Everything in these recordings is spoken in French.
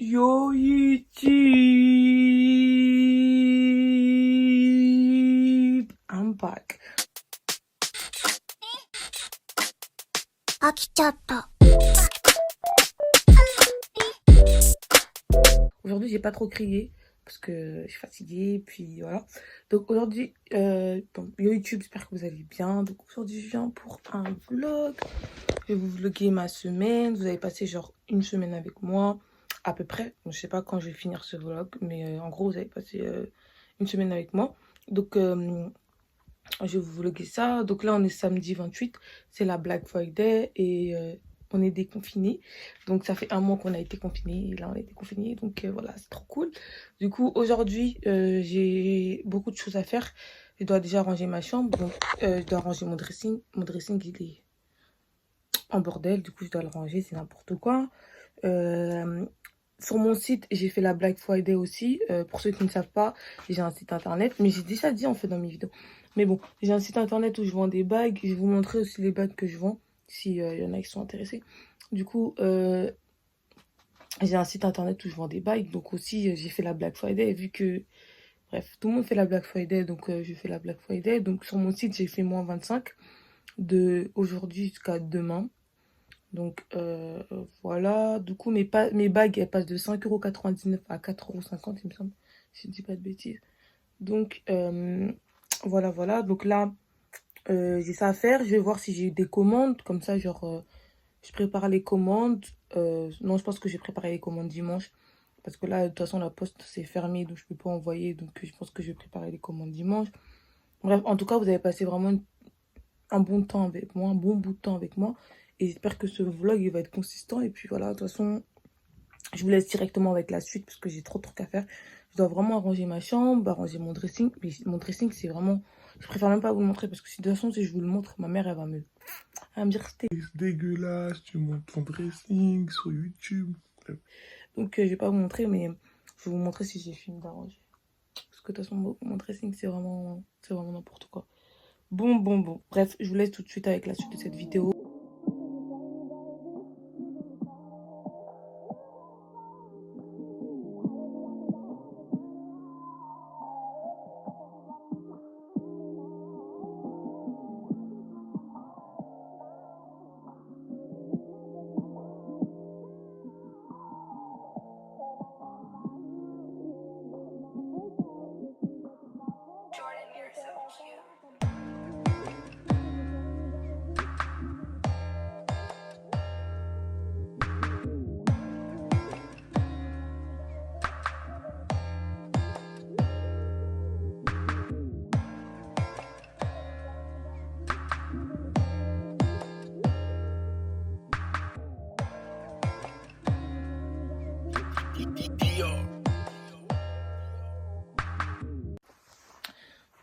Yo YouTube, I'm back. 飽きちゃった。 Aujourd'hui, j'ai pas trop crié parce que je suis fatiguée, puis voilà. Donc aujourd'hui, bon, yo YouTube, j'espère que vous allez bien. Donc aujourd'hui, je viens pour un vlog. Je vais vous vlogger ma semaine. Vous avez passé genre une semaine avec moi, à peu près. Je sais pas quand je vais finir ce vlog, mais en gros, vous avez passé une semaine avec moi. Donc je vais vous vlogger ça. Donc là, on est samedi 28, c'est la Black Friday et on est déconfinés. Donc ça fait un mois qu'on a été confinés et là on est déconfinés. Donc voilà, c'est trop cool. Du coup, aujourd'hui, j'ai beaucoup de choses à faire. Je dois déjà ranger ma chambre. Donc je dois ranger mon dressing. Mon dressing, il est en bordel. Du coup, je dois le ranger, c'est n'importe quoi. Sur mon site, j'ai fait la Black Friday aussi. Pour ceux qui ne savent pas, j'ai un site internet. Mais j'ai déjà dit en fait dans mes vidéos. Mais bon, j'ai un site internet où je vends des bagues. Je vais vous montrer aussi les bagues que je vends, si y en a qui sont intéressés. Du coup, j'ai un site internet où je vends des bagues. Donc aussi, j'ai fait la Black Friday. Vu que, bref, tout le monde fait la Black Friday. Donc je fais la Black Friday. Donc sur mon site, j'ai fait moins 25 de aujourd'hui jusqu'à demain. Donc voilà, du coup mes bagues elles passent de 5,99 € à 4,50 € il me semble, si je dis pas de bêtises. Donc voilà, donc là j'ai ça à faire, je vais voir si j'ai eu des commandes, comme ça genre je prépare les commandes. Non, je pense que j'ai préparé les commandes dimanche, parce que là de toute façon la poste c'est fermé, donc je peux pas envoyer, donc je pense que je vais préparer les commandes dimanche. Bref, en tout cas vous avez passé vraiment un bon temps avec moi, un bon bout de temps avec moi. Et j'espère que ce vlog, il va être consistant. Et puis voilà, de toute façon, je vous laisse directement avec la suite parce que j'ai trop de trucs à faire. Je dois vraiment arranger ma chambre, arranger mon dressing. Mais mon dressing, c'est vraiment... Je préfère même pas vous le montrer parce que de toute façon, si je vous le montre, ma mère, elle va me dire c'est dégueulasse, tu montres ton dressing sur YouTube. Donc, je vais pas vous montrer, mais je vais vous montrer si j'ai fini d'arranger. Parce que de toute façon, mon dressing, c'est vraiment n'importe quoi. Bon. Bref, je vous laisse tout de suite avec la suite de cette vidéo.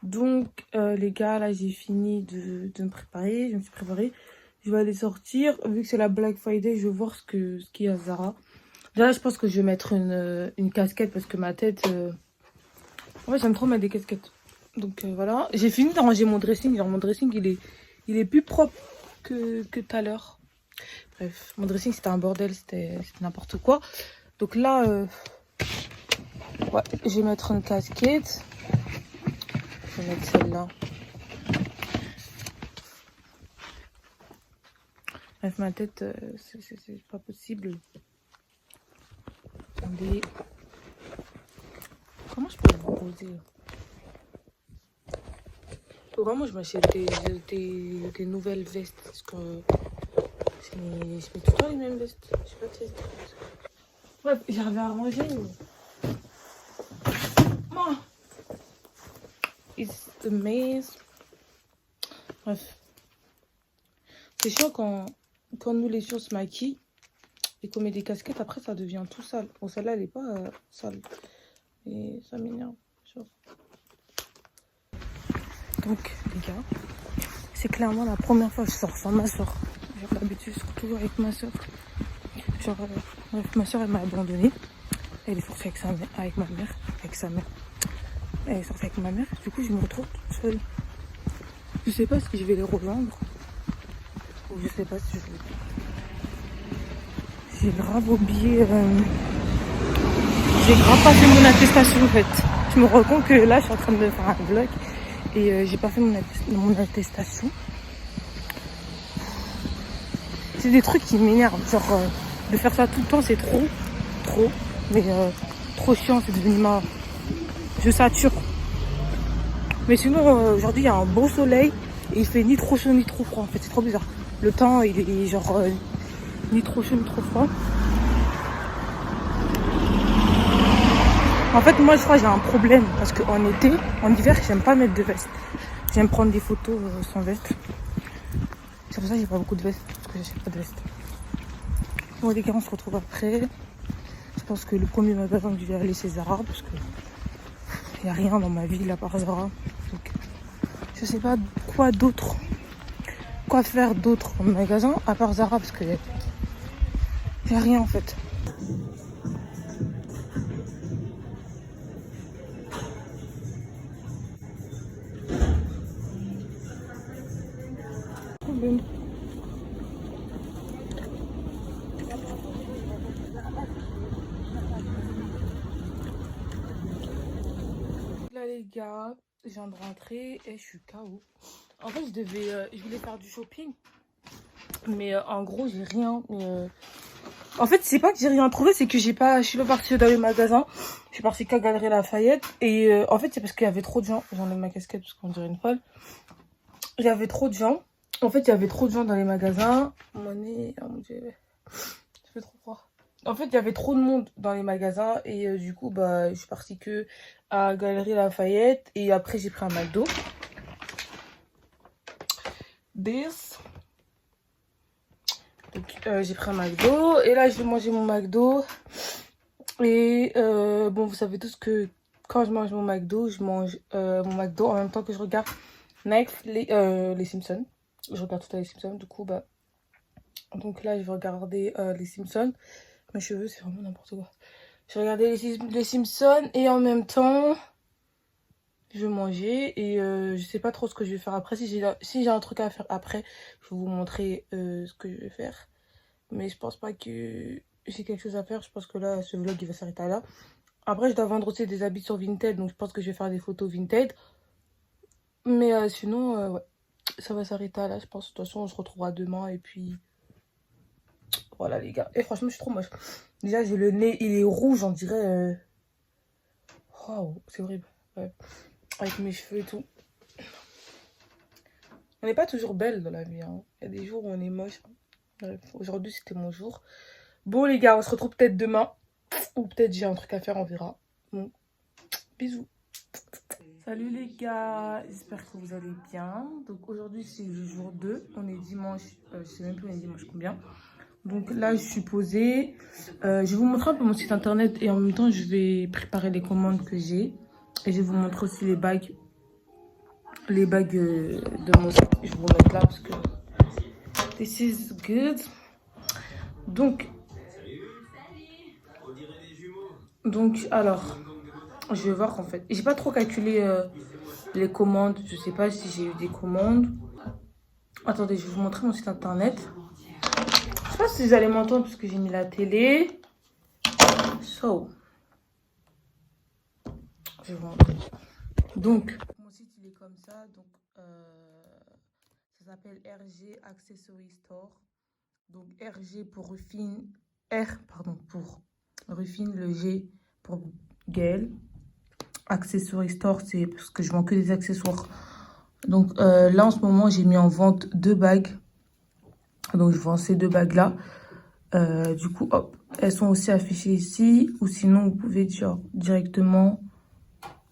Donc les gars, là j'ai fini de me préparer, je me suis préparée. Je vais aller sortir, vu que c'est la Black Friday, je vais voir ce qu'il y a à Zara. Déjà je pense que je vais mettre une casquette parce que ma tête... En fait j'aime trop mettre des casquettes. Donc voilà, j'ai fini d'arranger mon dressing. Genre mon dressing il est plus propre que tout à l'heure. Bref, mon dressing c'était un bordel, c'était n'importe quoi. Donc là, ouais, je vais mettre une casquette. Je vais mettre celle-là. Bref, ma tête, c'est pas possible. Attendez. Comment je peux vous poser? Faut vraiment je m'achète des nouvelles vestes. Parce que je mets tout le temps les mêmes vestes. Je sais pas si c'est... Bref, j'arrive à ranger. Oh, it's the maze. Bref. C'est chiant quand nous les filles on se maquille et qu'on met des casquettes, après ça devient tout sale. Bon, celle-là elle est pas sale. Et ça m'énerve. Donc les gars, c'est clairement la première fois que je sors sans ma soeur. D'habitude je sors toujours avec ma soeur. Genre, bref, ma soeur elle m'a abandonnée. Elle est sortie avec ma mère. Elle est sortie avec ma mère. Du coup je me retrouve toute seule. Je sais pas si je vais les rejoindre. Ou je sais pas si je vais... J'ai grave oublié J'ai grave pas fait mon attestation en fait. Je me rends compte que là, je suis en train de me faire un vlog et j'ai pas fait mon attestation. C'est des trucs qui m'énervent. Genre, de faire ça tout le temps, c'est trop. Mais trop chiant, c'est devenu ma... Je sature. Mais sinon, aujourd'hui, il y a un beau soleil et il fait ni trop chaud ni trop froid. En fait, c'est trop bizarre. Le temps, il est genre ni trop chaud ni trop froid. En fait, moi, je crois que j'ai un problème parce qu'en été, en hiver, j'aime pas mettre de veste. J'aime prendre des photos sans veste. C'est pour ça que j'ai pas beaucoup de veste parce que j'ai pas de veste. Bon, les gars, on se retrouve après. Je pense que le premier magasin que je vais aller, c'est Zara parce que il n'y a rien dans ma ville à part Zara. Donc, je sais pas quoi d'autre, quoi faire d'autre en magasin à part Zara parce que y a rien en fait. Là les gars, je viens de rentrer et je suis KO. En fait, je voulais faire du shopping, mais en gros j'ai rien. En fait, c'est pas que j'ai rien trouvé, c'est que je suis pas partie dans les magasins. Je suis partie qu'à Galeries Lafayette et en fait c'est parce qu'il y avait trop de gens. J'enlève ma casquette parce qu'on dirait une folle. Il y avait trop de gens. En fait, il y avait trop de gens dans les magasins. Mon nez, oh mon dieu, ça fait trop froid. En fait, il y avait trop de monde dans les magasins et du coup, bah, je suis partie que à Galeries Lafayette et après j'ai pris un McDo. Donc, j'ai pris un McDo et là je vais manger mon McDo et bon, vous savez tous que quand je mange mon McDo, je mange mon McDo en même temps que je regarde les Simpsons. Je regarde tout à les Simpsons, du coup, bah, donc là je vais regarder les Simpsons. Mes cheveux, c'est vraiment n'importe quoi. Je vais regarder les Simpsons et en même temps, je vais manger et je sais pas trop ce que je vais faire après. Si j'ai un truc à faire après, je vais vous montrer ce que je vais faire. Mais je pense pas que j'ai quelque chose à faire. Je pense que là, ce vlog, il va s'arrêter là. Après, je dois vendre aussi des habits sur Vinted, donc je pense que je vais faire des photos Vinted. Mais sinon, ouais, ça va s'arrêter là, je pense. De toute façon, on se retrouvera demain et puis... Voilà les gars. Et franchement, je suis trop moche. Déjà, j'ai le nez, il est rouge, on dirait... Waouh, c'est horrible. Ouais. Avec mes cheveux et tout. On n'est pas toujours belle dans la vie. Hein. Il y a des jours où on est moche. Bref, aujourd'hui, c'était mon jour. Bon les gars, on se retrouve peut-être demain. Ou peut-être j'ai un truc à faire, on verra. Bon, bisous. Salut les gars, j'espère que vous allez bien. Donc aujourd'hui, c'est le jour 2. On est dimanche, je sais même plus on est dimanche combien. Donc là, je suis posée. Je vais vous montrer un peu mon site internet et en même temps, je vais préparer les commandes que j'ai. Et je vais vous montrer aussi les bagues. Les bagues de mon site. Je vais vous mettre là parce que... This is good. Donc alors, je vais voir en fait. J'ai pas trop calculé les commandes. Je sais pas si j'ai eu des commandes. Attendez, je vais vous montrer mon site internet. Je sais pas si vous allez m'entendre parce que j'ai mis la télé. So, je vais vous montrer. Donc, mon site il est comme ça. Donc, ça s'appelle RG Accessory Store. Donc, RG pour Ruffin. Pour Ruffin, le G pour Gaël. Accessory Store, c'est parce que je vends que des accessoires. Donc, là, en ce moment, j'ai mis en vente 2 bagues. Donc, je vends ces 2 bagues-là. Du coup, hop, elles sont aussi affichées ici. Ou sinon, vous pouvez genre, directement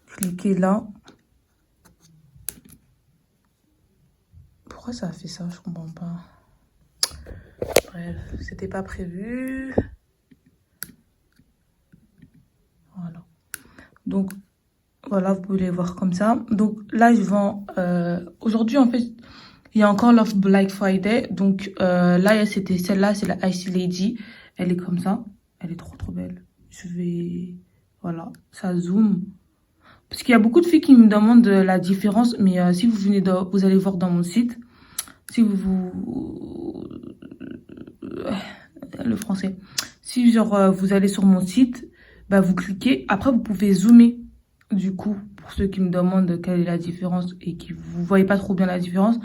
cliquer là. Pourquoi ça a fait ça? Je comprends pas. Bref, c'était pas prévu. Voilà. Donc, voilà, vous pouvez les voir comme ça. Donc, là, je vends... aujourd'hui, en fait, il y a encore l'offre Black Friday. Donc, là, c'était celle-là, c'est la Icy Lady. Elle est comme ça. Elle est trop, trop belle. Je vais... Voilà, ça zoom. Parce qu'il y a beaucoup de filles qui me demandent la différence. Mais si vous venez vous allez voir dans mon site. Si le français. Si, genre, vous allez sur mon site, bah vous cliquez. Après, vous pouvez zoomer. Du coup, pour ceux qui me demandent quelle est la différence et qui vous voyez pas trop bien la différence,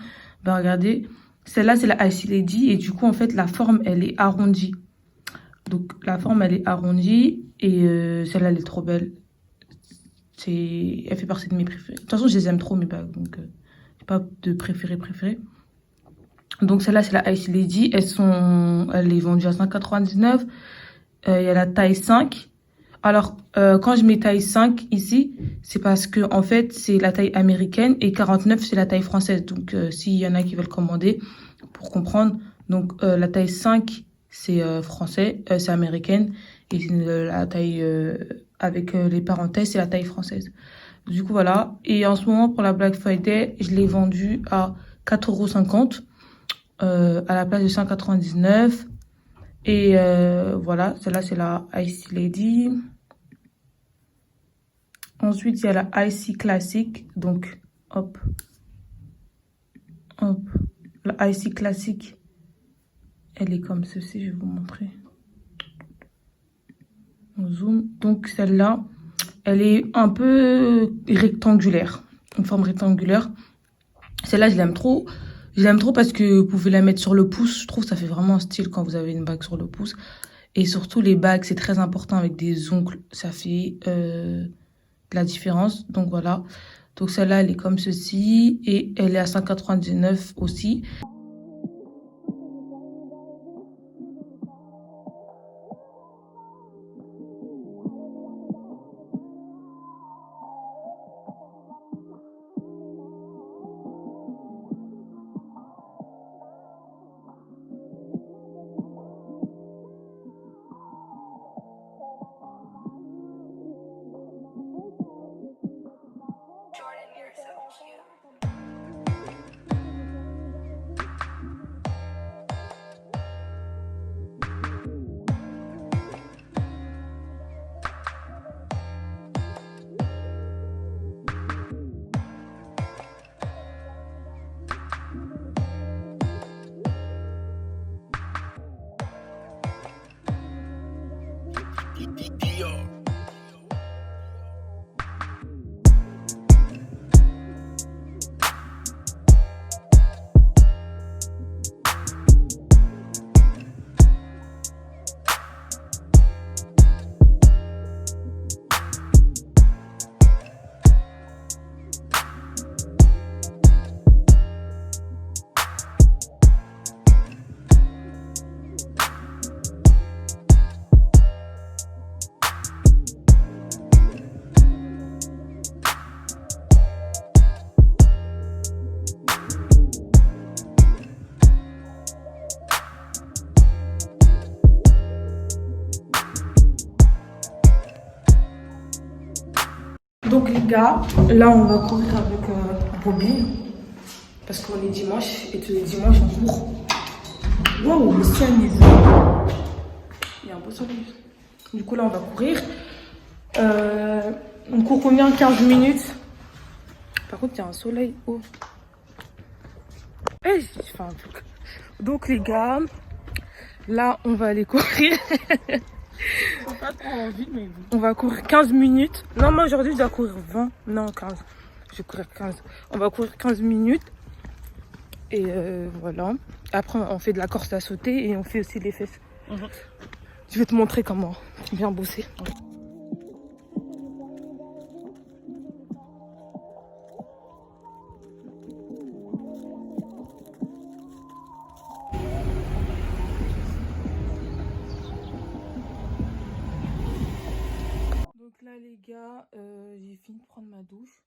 bah regardez. Celle-là, c'est la Icy Lady. Et du coup, en fait, la forme, elle est arrondie. Donc, la forme, elle est arrondie. Et celle-là, elle est trop belle. Elle fait partie de mes préférées. De toute façon, je les aime trop, mes bagues. Donc, j'ai pas de préféré. Donc, celle-là, c'est la Icy Lady. Elle est vendue à 5,99 €. Il y a la taille 5. Alors, quand je mets taille 5 ici, c'est parce que, en fait, c'est la taille américaine et 49, c'est la taille française. Donc, s'il y en a qui veulent commander, pour comprendre, donc, la taille 5, c'est français, c'est américaine. Et la taille avec les parenthèses, c'est la taille française. Du coup, voilà. Et en ce moment, pour la Black Friday, je l'ai vendue à 4,50 € à la place de 5,99 €. Et voilà, celle-là, c'est la Icy Lady. Ensuite, il y a la Icy Classic. Donc, hop. La Icy Classic, elle est comme ceci. Je vais vous montrer. On zoom. Donc, celle-là, elle est un peu rectangulaire. Une forme rectangulaire. Celle-là, je l'aime trop. Je l'aime trop parce que vous pouvez la mettre sur le pouce. Je trouve que ça fait vraiment un style quand vous avez une bague sur le pouce. Et surtout, les bagues, c'est très important avec des ongles. Ça fait de la différence. Donc, voilà. Donc, celle-là, elle est comme ceci. Et elle est à 5,99 € aussi. Donc les gars, là on va courir avec Robin parce qu'on est dimanche et tous les dimanches on court. Waouh, le ciel il y a un beau soleil. Du coup là on va courir. On court combien? 15 minutes. Par contre il y a un soleil. Oh. Enfin, donc les gars, là on va aller courir. J'ai pas trop envie, mais on va courir 15 minutes. Non, moi aujourd'hui je dois courir 20. Non, 15. Je vais courir 15. On va courir 15 minutes. Et voilà. Après, on fait de la corde à sauter et on fait aussi les fesses. Je vais te montrer comment bien bosser. Donc là les gars, j'ai fini de prendre ma douche.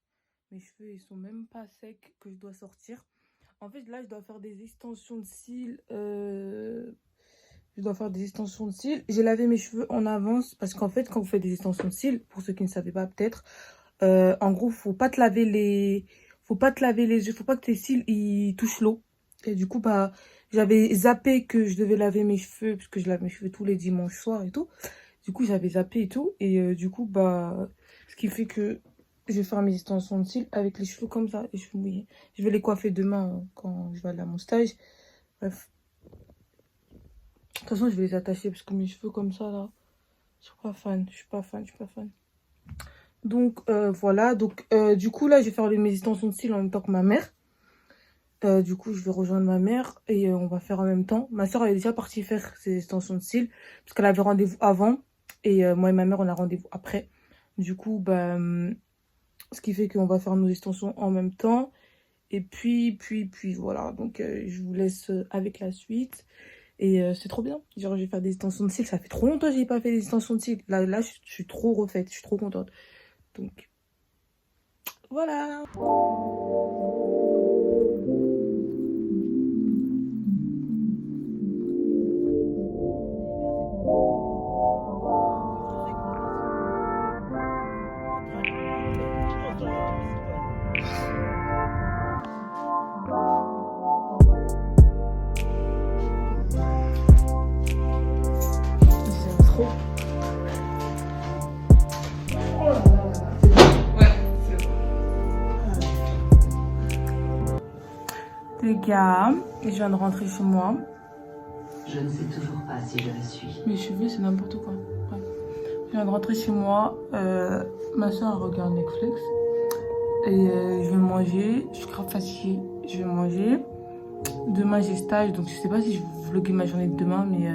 Mes cheveux ils sont même pas secs que je dois sortir. En fait là je dois faire des extensions de cils. J'ai lavé mes cheveux en avance parce qu'en fait quand vous faites des extensions de cils, pour ceux qui ne savaient pas peut-être, en gros faut pas te laver les yeux, faut pas que tes cils ils touchent l'eau. Et du coup bah j'avais zappé que je devais laver mes cheveux parce que je lave mes cheveux tous les dimanches soirs et tout. Du coup, j'avais zappé et tout. Et du coup, bah, ce qui fait que je vais faire mes extensions de cils avec les cheveux comme ça, les cheveux mouillés. Je vais les coiffer demain quand je vais aller à mon stage. Bref. De toute façon, je vais les attacher parce que mes cheveux comme ça, là, Je suis pas fan, je suis pas fan, je suis pas fan. Donc voilà, donc du coup là je vais faire mes extensions de cils en même temps que ma mère. Du coup je vais rejoindre ma mère et on va faire en même temps. Ma soeur elle est déjà partie faire ses extensions de cils parce qu'elle avait rendez-vous avant et moi et ma mère on a rendez-vous après. Du coup bah ce qui fait qu'on va faire nos extensions en même temps. Et puis voilà, donc je vous laisse avec la suite. Et c'est trop bien. Genre, je vais faire des extensions de cils. Ça fait trop longtemps que j'ai pas fait des extensions de cils. Là je suis trop refaite. Je suis trop contente. Donc, voilà. J'aime trop. Les gars, je viens de rentrer chez moi. Je ne sais toujours pas si je le suis. Mes cheveux, c'est n'importe quoi. Ouais. Je viens de rentrer chez moi. Ma soeur regarde Netflix. Et je vais manger. Je suis grave fatiguée. Je vais manger. Demain, j'ai stage. Donc, je sais pas si je vais vlogger ma journée de demain. Mais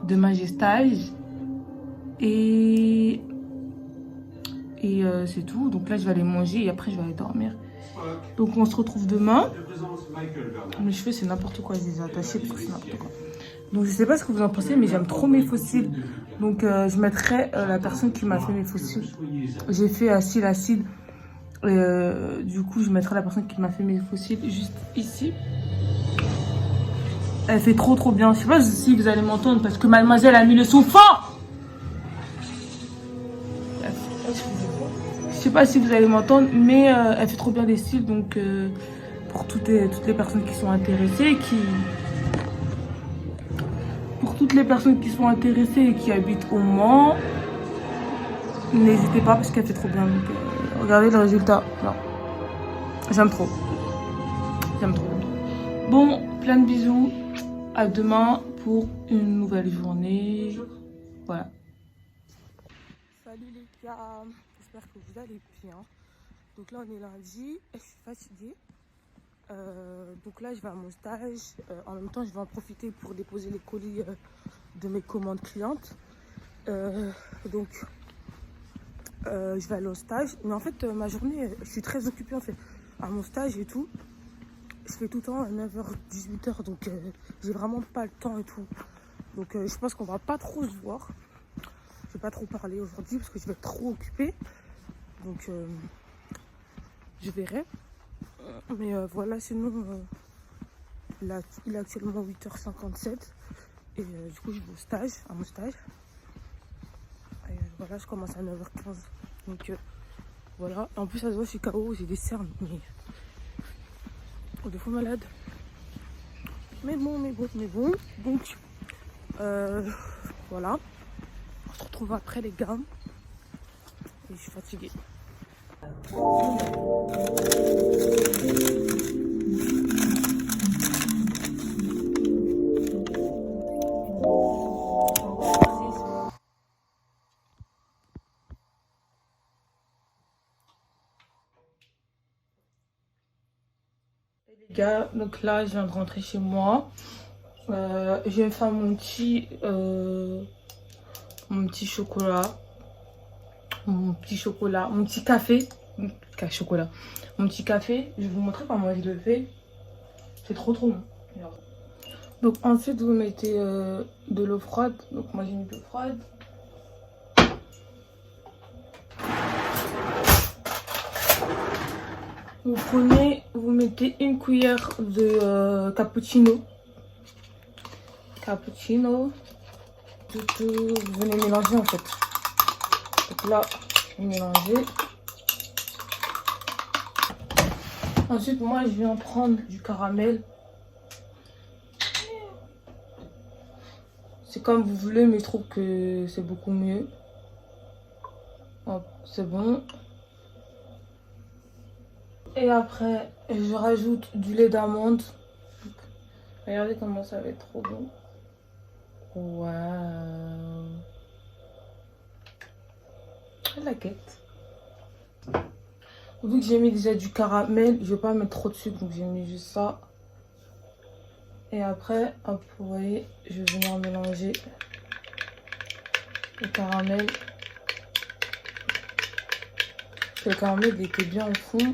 demain, j'ai stage. Et c'est tout. Donc là, je vais aller manger. Et après, je vais aller dormir. Donc, on se retrouve demain. Mes cheveux, c'est n'importe quoi. Je les ai attachés parce que c'est n'importe quoi. Donc, je sais pas ce que vous en pensez, mais j'aime trop mes fossiles. Donc, je mettrai la personne qui m'a fait mes fossiles. J'ai fait acide. Du coup, je mettrai la personne qui m'a fait mes fossiles juste ici. Elle fait trop bien. Je sais pas si vous allez m'entendre parce que mademoiselle a mis le son fort. Je sais pas si vous allez m'entendre, mais elle fait trop bien des styles. Donc, pour toutes les personnes qui sont intéressées, et qui habitent au Mans, n'hésitez pas parce qu'elle fait trop bien. Donc, regardez le résultat. Non. J'aime trop. Bon, plein de bisous. À demain pour une nouvelle journée. Voilà. Salut les gars. J'espère que vous allez bien. Donc là, on est lundi. Je suis fatiguée. Donc là, je vais à mon stage. En même temps, je vais en profiter pour déposer les colis de mes commandes clientes. Donc, je vais aller au stage. Mais en fait, ma journée, je suis très occupée en fait à mon stage et tout. Je fais tout le temps à 9h, 18h, donc j'ai vraiment pas le temps et tout. Donc je pense qu'on va pas trop se voir. Je vais pas trop parler aujourd'hui parce que je vais être trop occupée. Donc je verrai. Mais voilà, sinon, là, il est actuellement 8h57. Et du coup, je vais au stage, à mon stage. Et voilà, je commence à 9h15. Donc voilà. En plus, ça se voit, je suis KO, j'ai des cernes. Mais de faux malade. Mais bon. Donc, voilà. On se retrouve après, les gars. Et je suis fatiguée. Les gars, donc là, je viens de rentrer chez moi. Je vais me faire mon petit chocolat. Mon petit café. Chocolat. Mon petit café. Je vais vous montrer comment je le fais. C'est trop bon. Donc ensuite, vous mettez de l'eau froide. Donc moi, j'ai mis de l'eau froide. Vous mettez une cuillère de cappuccino. Vous venez mélanger en fait. Donc là, vous mélangez. Ensuite, moi, je vais en prendre du caramel. C'est comme vous voulez, mais je trouve que c'est beaucoup mieux. Hop, c'est bon. Et après, je rajoute du lait d'amande. Regardez comment ça va être trop bon. Waouh. claquettes. Vu que j'ai mis déjà du caramel, je vais pas mettre trop de sucre, donc j'ai mis juste ça. Et après, hop, vous voyez, je vais venir mélanger le caramel. Le caramel il était bien au fond.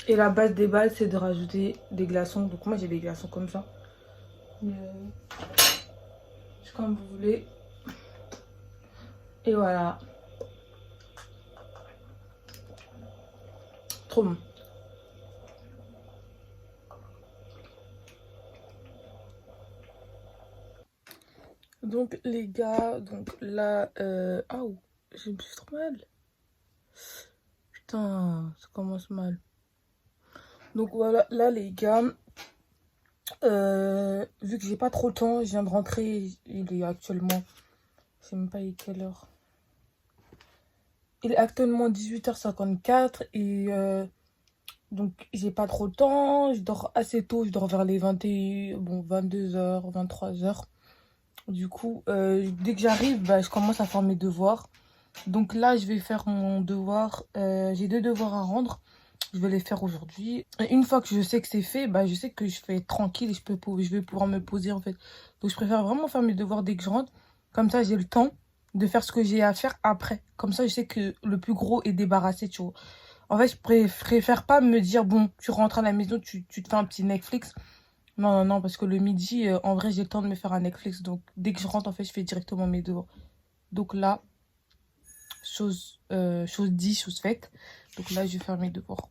Et la base des bases, c'est de rajouter des glaçons. Donc moi, j'ai des glaçons comme ça. Mais, c'est comme vous voulez. Et voilà. Trop bon. Donc les gars, donc là, oh, j'ai me suis trop mal. Putain, ça commence mal. Donc voilà, là les gars, vu que j'ai pas trop le temps, je viens de rentrer, il est actuellement, je sais même pas il est quelle heure. Il est actuellement 18h54 et donc j'ai pas trop le temps, je dors assez tôt, je dors vers les 22h, 23h. Du coup, dès que j'arrive, bah, je commence à faire mes devoirs. Donc là, je vais faire mon devoir, j'ai 2 devoirs à rendre. Je vais les faire aujourd'hui. Et une fois que je sais que c'est fait, bah, je sais que je vais être tranquille et je vais pouvoir me poser en fait. Donc je préfère vraiment faire mes devoirs dès que je rentre. Comme ça, j'ai le temps de faire ce que j'ai à faire après. Comme ça, je sais que le plus gros est débarrassé, tu vois. En fait, je préfère pas me dire, bon, tu rentres à la maison, tu te fais un petit Netflix. Non, non, non, parce que le midi, en vrai, j'ai le temps de me faire un Netflix. Donc dès que je rentre, en fait, je fais directement mes devoirs. Donc là, chose dit, chose faite. Donc là, je vais faire mes devoirs.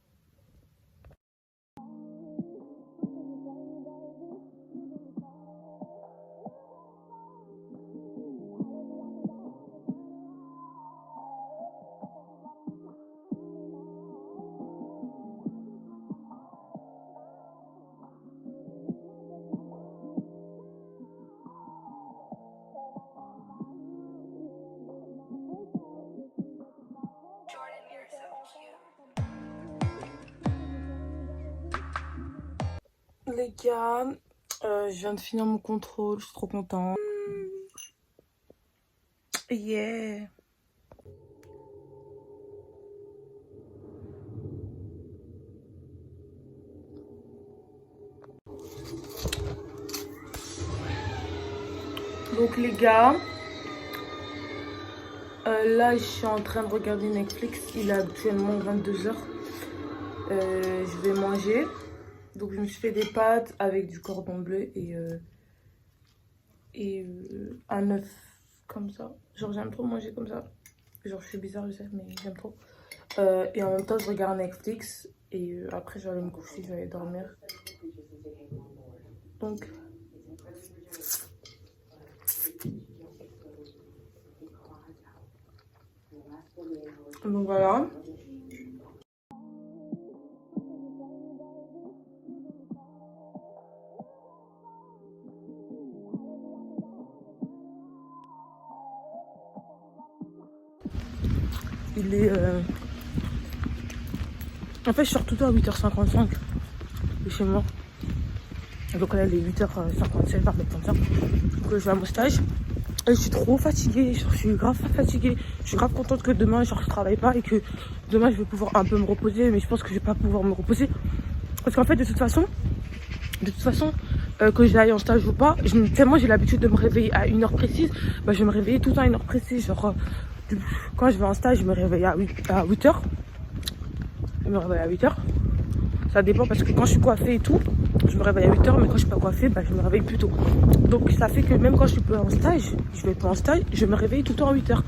Les gars, je viens de finir mon contrôle, je suis trop contente. Yeah. Donc les gars, là je suis en train de regarder Netflix, il est actuellement 22h. Je vais manger. Donc je me suis fait des pâtes avec du cordon bleu et un œuf comme ça. Genre j'aime trop manger comme ça. Genre je suis bizarre je sais mais j'aime trop. Et en même temps je regarde Netflix et après je vais aller me coucher, je vais aller dormir. Donc voilà. Il est... En fait, je sors tout le temps à 8h55 de chez moi. Donc là, il est 8h57, par exemple, comme ça. Donc je vais à mon stage. Et je suis trop fatiguée, genre, je suis grave fatiguée. Je suis grave contente que demain, genre, je travaille pas et que demain, je vais pouvoir un peu me reposer. Mais je pense que je vais pas pouvoir me reposer. Parce qu'en fait, de toute façon, que j'aille en stage ou pas, tellement j'ai l'habitude de me réveiller à une heure précise, bah, je vais me réveiller tout le temps à une heure précise. Genre, quand je vais en stage, je me réveille à 8h. Je me réveille à 8h. Ça dépend parce que quand je suis coiffée et tout, je me réveille à 8h, mais quand je suis pas coiffée, bah, je me réveille plus tôt. Donc ça fait que même quand je suis pas en stage, je me réveille tout le temps à 8h.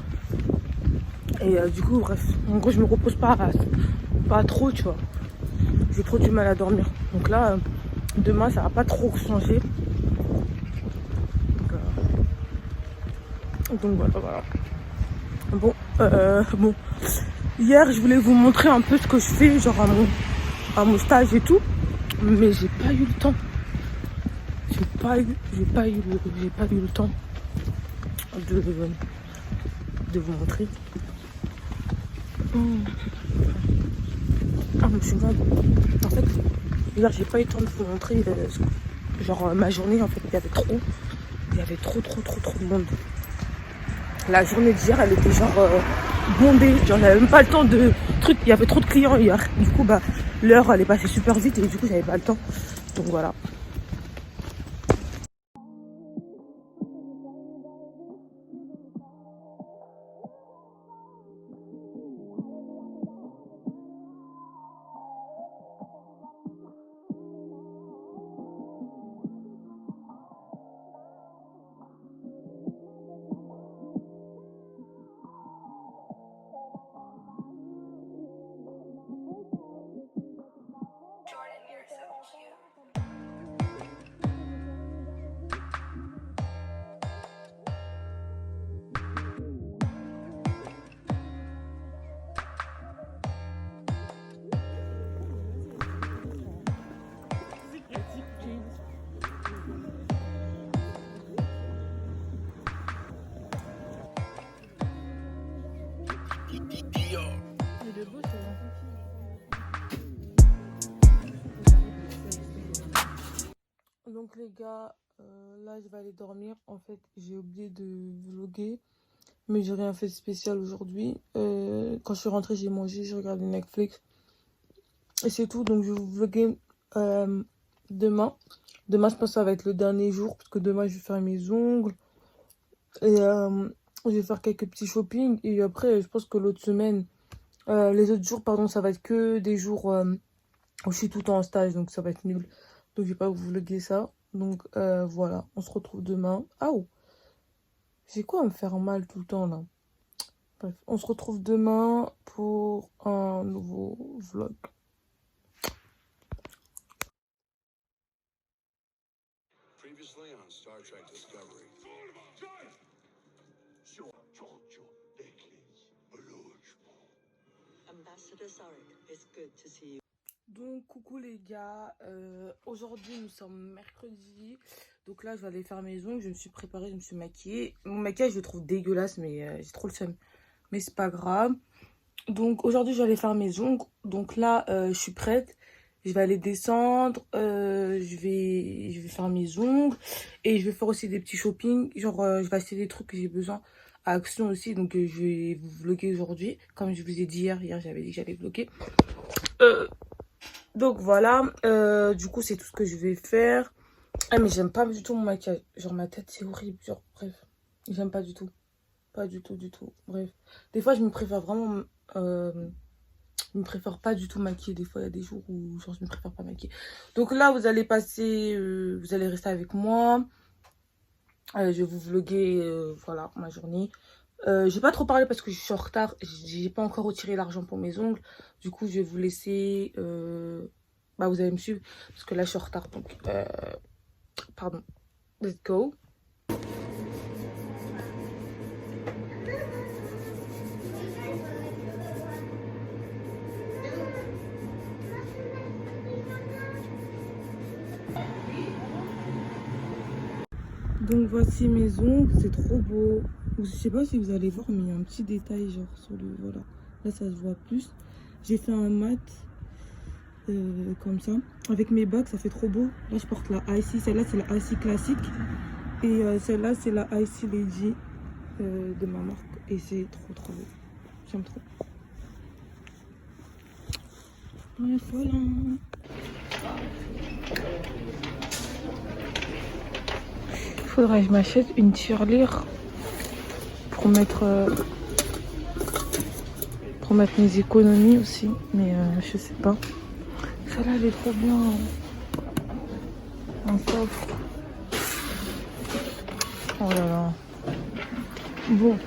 Et du coup, bref, en gros, je me repose pas trop, tu vois. J'ai trop du mal à dormir. Donc là, demain, ça va pas trop changer. Donc voilà. Bon. Hier, je voulais vous montrer un peu ce que je fais, genre à mon stage et tout. Mais j'ai pas eu le temps. J'ai pas eu le temps de vous montrer. Ah, je suis malade. En fait, hier, j'ai pas eu le temps de vous montrer genre ma journée. En fait, il y avait trop. Il y avait trop de monde. La journée d'hier, elle était genre bondée. J'en avais même pas le temps de trucs. Il y avait trop de clients hier. Du coup, bah, l'heure, elle est passée super vite et du coup, j'avais pas le temps. Donc voilà. Donc les gars, là je vais aller dormir. En fait, j'ai oublié de vlogger, mais j'ai rien fait de spécial aujourd'hui. Quand je suis rentrée, j'ai mangé, j'ai regardé Netflix et c'est tout. Donc je vais vous vlogger demain. Demain, je pense que ça va être le dernier jour parce que demain je vais faire mes ongles et je vais faire quelques petits shopping. Et après, je pense que l'autre semaine, les autres jours, pardon, ça va être que des jours où je suis tout le temps en stage, donc ça va être nul. Donc je vais pas vous vlogger ça. Donc voilà, on se retrouve demain. Ah oh, j'ai quoi à me faire mal tout le temps là? Bref, on se retrouve demain pour un nouveau vlog. Previously on Star Trek Discovery. Ambassador Sarek, it's good to see you. Donc coucou les gars, aujourd'hui nous sommes mercredi. Donc là je vais aller faire mes ongles, je me suis préparée, je me suis maquillée. Mon maquillage je le trouve dégueulasse mais j'ai trop le seum. Mais c'est pas grave. Donc aujourd'hui je vais aller faire mes ongles. Donc là je suis prête. Je vais aller descendre, je vais faire mes ongles. Et je vais faire aussi des petits shopping. Genre je vais acheter des trucs que j'ai besoin à Action aussi. Donc je vais vous vlogger aujourd'hui. Comme je vous ai dit hier j'avais dit que j'allais vlogger. Donc voilà, du coup c'est tout ce que je vais faire. Ah mais j'aime pas du tout mon maquillage. Genre ma tête c'est horrible, genre bref. J'aime pas du tout. Pas du tout, du tout. Bref. Des fois je me préfère vraiment... je me préfère pas du tout maquiller. Des fois il y a des jours où genre, je me préfère pas maquiller. Donc là vous allez passer... vous allez rester avec moi. Je vais vous vlogger voilà ma journée. Je vais pas trop parler parce que je suis en retard. J'ai pas encore retiré l'argent pour mes ongles. Du coup, je vais vous laisser... bah, vous allez me suivre parce que là, je suis en retard. Donc, pardon. Let's go. Donc, voici mes ongles. C'est trop beau. Je sais pas si vous allez voir, mais il y a un petit détail genre sur le... Voilà. Là, ça se voit plus. J'ai fait un mat comme ça. Avec mes bagues, ça fait trop beau. Là, je porte la IC. Celle-là, c'est la IC classique. Et celle-là, c'est la IC Lady de ma marque. Et c'est trop beau. J'aime trop. Ouais, voilà. Faudrait que je m'achète une tirelire pour mettre mes économies aussi, mais je sais pas. Celle-là elle est trop bien. Un coffre. Oh là là. Bon,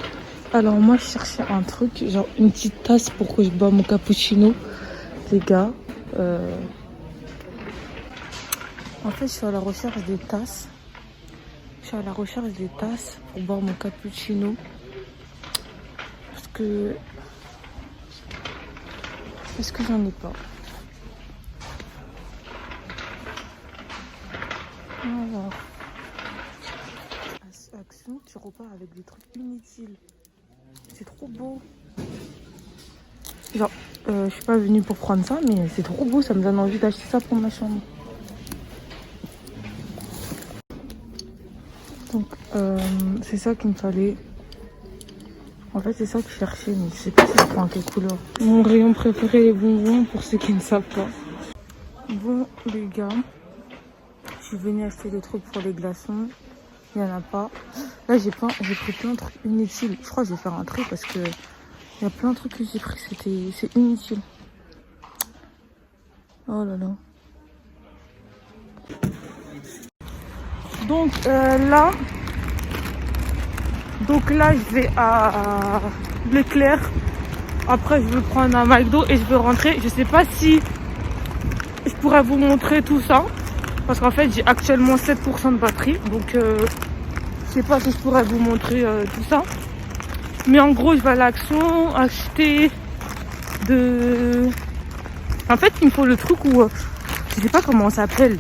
alors moi je cherchais un truc, genre une petite tasse pour que je bois mon cappuccino, les gars. En fait, je suis à la recherche des tasses. Je suis à la recherche des tasses pour boire mon cappuccino. Parce que j'en ai pas. Alors, Action, tu repars avec des trucs inutiles. C'est trop beau. Genre, je suis pas venue pour prendre ça, mais c'est trop beau. Ça me donne envie d'acheter ça pour ma chambre. Donc, c'est ça qu'il me fallait. En fait, c'est ça que je cherchais, mais je sais pas si je prends quelle couleur. Mon rayon préféré, les bonbons, pour ceux qui ne savent pas. Bon, les gars, je suis venue acheter des trucs pour les glaçons. Il n'y en a pas. Là, j'ai pris plein de trucs inutiles. Je crois que je vais faire un tri parce que il y a plein de trucs que j'ai pris, c'est inutile. Oh là là. Donc là, je vais à Leclerc. Après, je vais prendre un McDo et je vais rentrer. Je sais pas si je pourrais vous montrer tout ça. Parce qu'en fait, j'ai actuellement 7% de batterie. Donc, je sais pas si je pourrais vous montrer tout ça. Mais en gros, je vais à l'Action acheter de... En fait, il me faut le truc où... je sais pas comment ça s'appelle.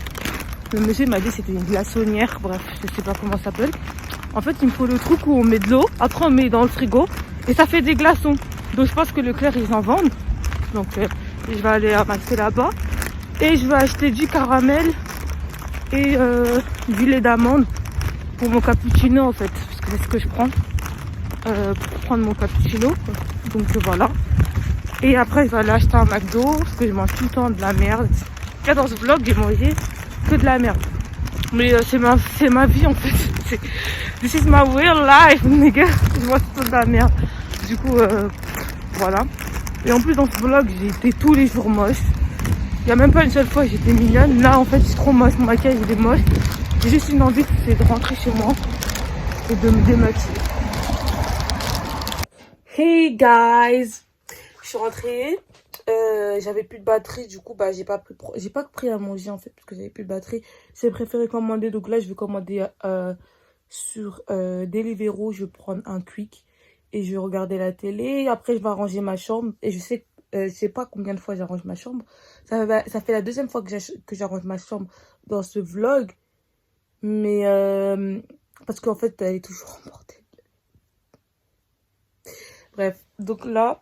Le monsieur m'a dit que c'était une glaçonnière. Bref, je sais pas comment ça s'appelle. En fait, il me faut le truc où on met de l'eau. Après, on met dans le frigo. Et ça fait des glaçons. Donc, je pense que Leclerc, ils en vendent. Donc, je vais aller acheter là-bas. Et je vais acheter du caramel et du lait d'amande pour mon cappuccino, en fait. Parce que c'est ce que je prends. Pour prendre mon cappuccino. Donc, voilà. Et après, je vais aller acheter un McDo. Parce que je mange tout le temps de la merde. Là, dans ce vlog, j'ai mangé que de la merde. Mais c'est ma vie, en fait. This is my real life, nigga. Je mange tout de la merde. Du coup, voilà. Et en plus, dans ce vlog, j'ai été tous les jours moche. Il n'y a même pas une seule fois j'étais mignonne. Là, en fait, je suis trop moche. Mon maquillage, il est moche. J'ai juste une envie, c'est de rentrer chez moi et de me démaquiller. Hey guys, je suis rentrée. J'avais plus de batterie, du coup, bah, j'ai pas pris à manger en fait, parce que j'avais plus de batterie. J'ai préféré commander, donc là, je vais commander sur Deliveroo. Je vais prendre un quick et je vais regarder la télé. Après, je vais arranger ma chambre et je sais pas combien de fois j'arrange ma chambre. Ça fait la deuxième fois que j'arrange ma chambre dans ce vlog. Mais parce qu'en fait, elle est toujours en bordel. Bref, donc là,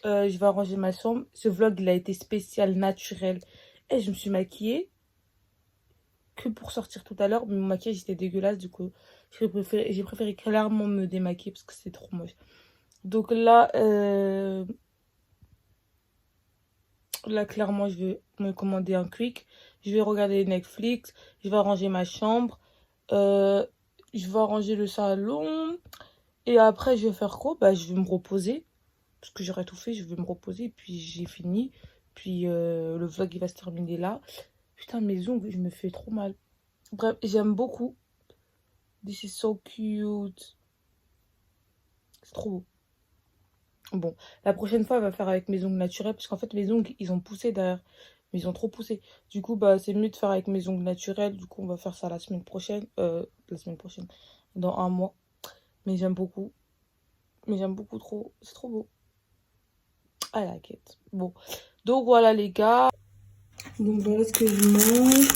je vais arranger ma chambre. Ce vlog, il a été spécial, naturel. Et je me suis maquillée que pour sortir tout à l'heure. Mais mon maquillage était dégueulasse, du coup, j'ai préféré clairement me démaquiller parce que c'est trop moche. Donc là, clairement, je vais me commander un quick. Je vais regarder Netflix. Je vais arranger ma chambre. Je vais arranger le salon. Et après, je vais faire quoi? Bah, je vais me reposer. Parce que j'aurai tout fait, je vais me reposer. Puis j'ai fini. Puis le vlog, il va se terminer là. Putain, mes ongles, je me fais trop mal. Bref, j'aime beaucoup. This is so cute. C'est trop beau. Bon, la prochaine fois, elle va faire avec mes ongles naturels. Parce qu'en fait, mes ongles, ils ont poussé derrière. Mais ils ont trop poussé. Du coup, bah, c'est mieux de faire avec mes ongles naturels. Du coup, on va faire ça la semaine prochaine. Dans un mois. Mais j'aime beaucoup. Mais j'aime beaucoup trop. C'est trop beau. I like it. Bon. Donc, voilà, les gars. Donc, voilà ce que je mange.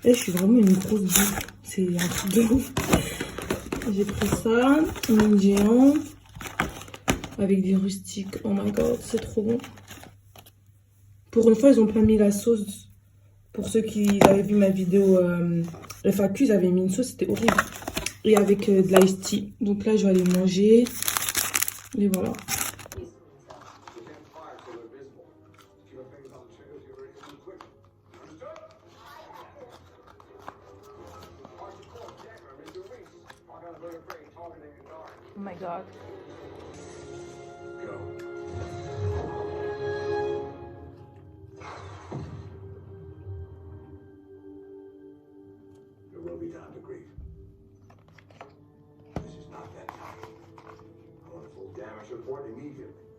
Et je suis vraiment une grosse bouffe. C'est un truc de ouf. J'ai pris ça. Une géant. Avec des rustiques. Oh my god, c'est trop bon. Pour une fois, ils ont pas mis la sauce. Pour ceux qui avaient vu ma vidéo FAQ, ils avaient mis une sauce, c'était horrible. Et avec de l'ice tea. Donc là, je vais aller manger. Et voilà. Oh my god. There will be time to grieve. This is not that time. I want a full damage report immediately.